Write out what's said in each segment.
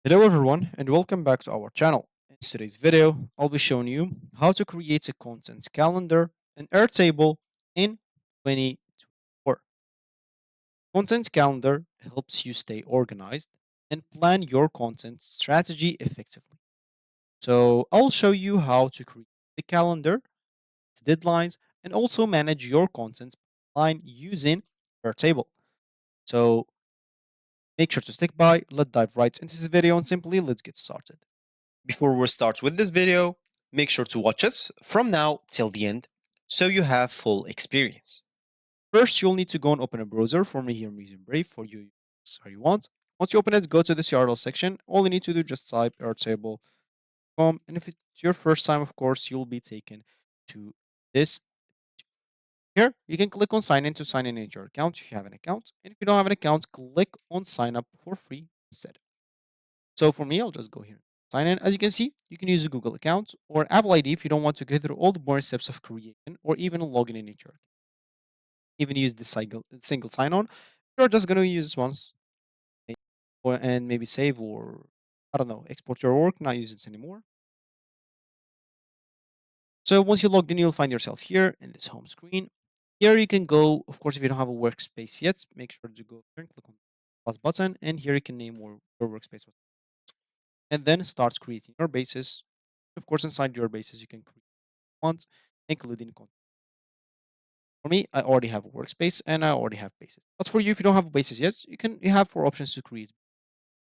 Hello everyone and welcome back to our channel. In today's video, I'll be showing you how to create a content calendar in Airtable in 2024. Content calendar helps you stay organized and plan your content strategy effectively. So I'll show you how to create the calendar, its deadlines, and also manage your content line using Airtable. So make sure to stick by. Let's dive right into this video and simply let's get started. Before we start with this video, make sure to watch us from now till the end so you have full experience. First, you'll need to go and open a browser. For me here, I'm using Brave. For you, use how you want. Once you open it, go to the URL section. All you need to do just type airtable.com. And if it's your first time, of course, you'll be taken to this. Here, you can click on sign in to sign in into your account if you have an account. And if you don't have an account, click on sign up for free instead. So for me, I'll just go here. Sign in. As you can see, you can use a Google account or Apple ID if you don't want to go through all the boring steps of creation or even logging in into your account. Even use the single sign on. You're just going to use once and maybe save or I don't know, export your work, not use it anymore. So once you logged in, you'll find yourself here in this home screen. Here you can go, of course, if you don't have a workspace yet, make sure to go here and click on the plus button, and here you can name your workspace. And then start creating your bases. Of course, inside your bases, you can create one, including content. For me, I already have a workspace and I already have bases. But for you, if you don't have bases yet, you have four options to create.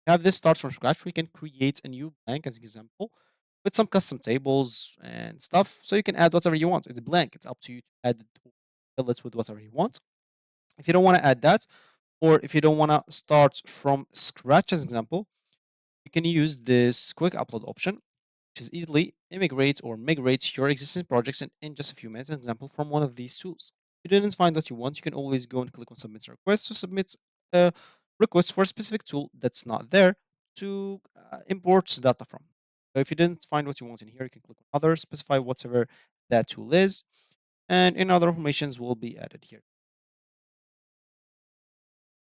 Have this start from scratch. We can create a new blank as an example with some custom tables and stuff. So you can add whatever you want. It's blank. It's up to you to add it or fill it with whatever you want. If you don't want to add that, or if you don't want to start from scratch as an example, you can use this quick upload option, which is easily immigrate or migrate your existing projects in just a few minutes, an example from one of these tools. If you didn't find what you want, you can always go and click on submit request to submit a request for a specific tool that's not there to import data from. So if you didn't find what you want in here, you can click on other, specify whatever that tool is, and in other informations will be added here.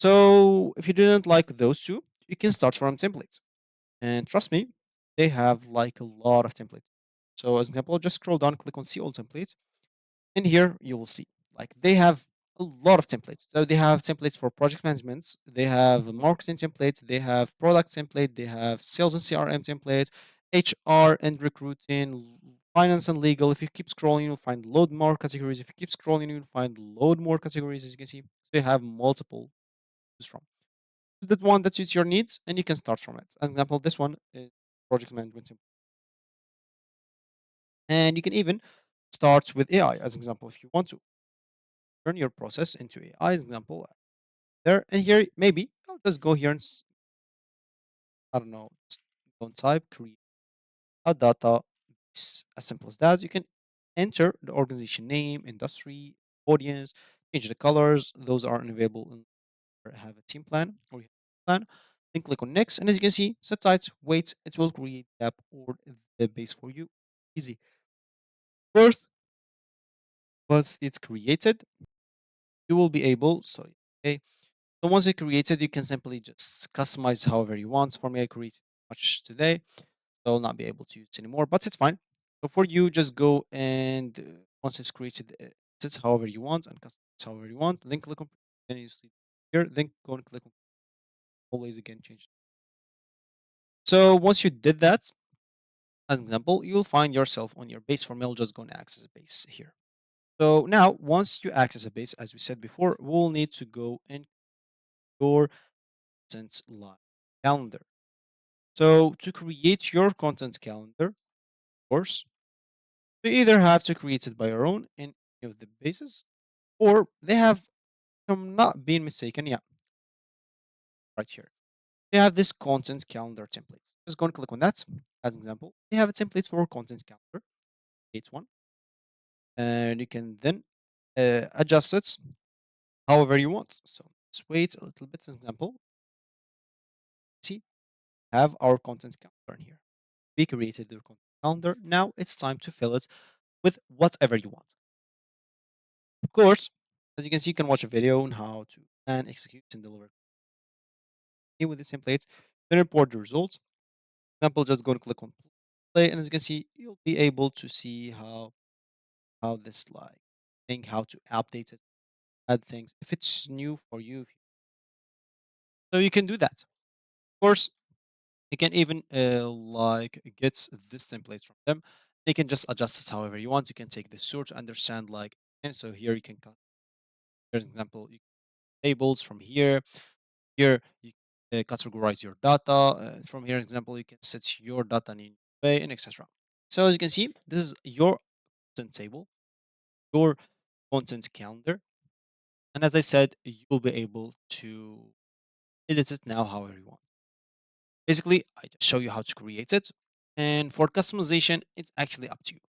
So if you didn't like those two, you can start from templates. And trust me, they have like a lot of templates. So as an example, just scroll down, click on see all templates. And here you will see like they have a lot of templates. So they have templates for project management, they have marketing templates, they have product template, they have sales and CRM templates, HR and recruiting, finance and legal. If you keep scrolling, you'll find load more categories. If you keep scrolling, you'll find load more categories, as you can see. So you have multiple to choose from. The one that suits your needs, and you can start from it. As an example, this one is project management template. And you can even start with AI as an example if you want to turn your process into AI as an example there. And here, maybe I'll just go here and I don't know, just go and type create a data. It's as simple as that. You can enter the organization name, industry, audience, change the colors. Those are available in or have a team plan or you have a plan. Then click on next. And as you can see, set type, wait, it will create the app or the base for you. Easy. First, once it's created, you will be able, so okay. So once it's created, you can simply just customize however you want. For me, I created much today, so I'll not be able to use it anymore, but it's fine. So for you, just go and once it's created, it's however you want and customize however you want. Then click on, then you see here, then go and click on always again change. So once you did that, as an example, you'll find yourself on your base. For me, I'll just go and access a base here. So now, once you access a base, as we said before, we'll need to go and your content live calendar. So to create your content calendar, of course, you either have to create it by your own in any of the bases, or they have, if I'm not being mistaken, yeah, right here. They have this content calendar templates. Just go and click on that as an example. They have a template for content calendar, create one, and you can then adjust it however you want. So let's wait a little bit. As an example, see, have our content calendar in here. We created the content calendar. Now it's time to fill it with whatever you want. Of course, as you can see, you can watch a video on how to plan, execute, and deliver with the templates. Then report the results. Example, just go and click on play, and as you can see, you'll be able to see how this like thing, how to update it, add things if it's new for you. So you can do that. Of course, you can even like get this templates from them. You can just adjust it however you want. You can take the search, understand like, and so here you can for example, you tables from here. Here you categorize your data. From here, example, you can set your data in way and etc. So as you can see, this is your content table, your content calendar, and as I said, you'll be able to edit it now however you want. Basically, I just show you how to create it, and for customization, it's actually up to you.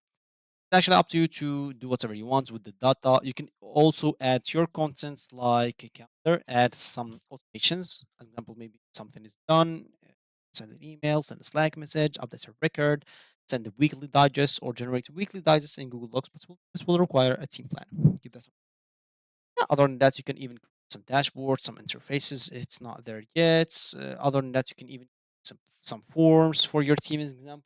It's actually up to you to do whatever you want with the data. You can also add your content like a calendar, add some automations. As example, maybe something is done, send an email, send a Slack message, update a record, send a weekly digest, or generate a weekly digest in Google Docs. But this will require a team plan. Keep that. Yeah, other than that, you can even create some dashboards, some interfaces. It's not there yet. Other than that, you can even some forms for your team, as example.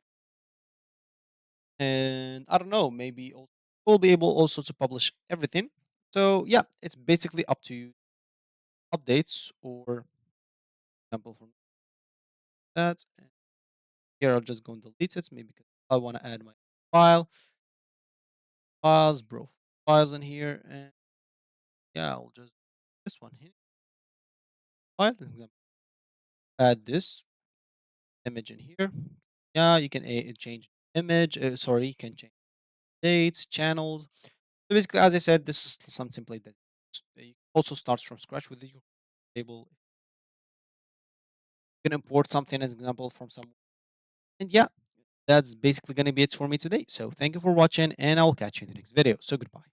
And I don't know, maybe we'll be able also to publish everything. So yeah, it's basically up to you. Updates or example from that. And here I'll just go and delete it, maybe because I want to add my file, files, bro, files in here, and yeah, I'll just this one here. File, this example. Add this image in here. Yeah, you can change image. Sorry, you can change dates, channels. So basically, as I said, this is some template that also starts from scratch with your table. You can import something as example from some. And yeah, that's basically going to be it for me today. So thank you for watching, and I'll catch you in the next video. So goodbye.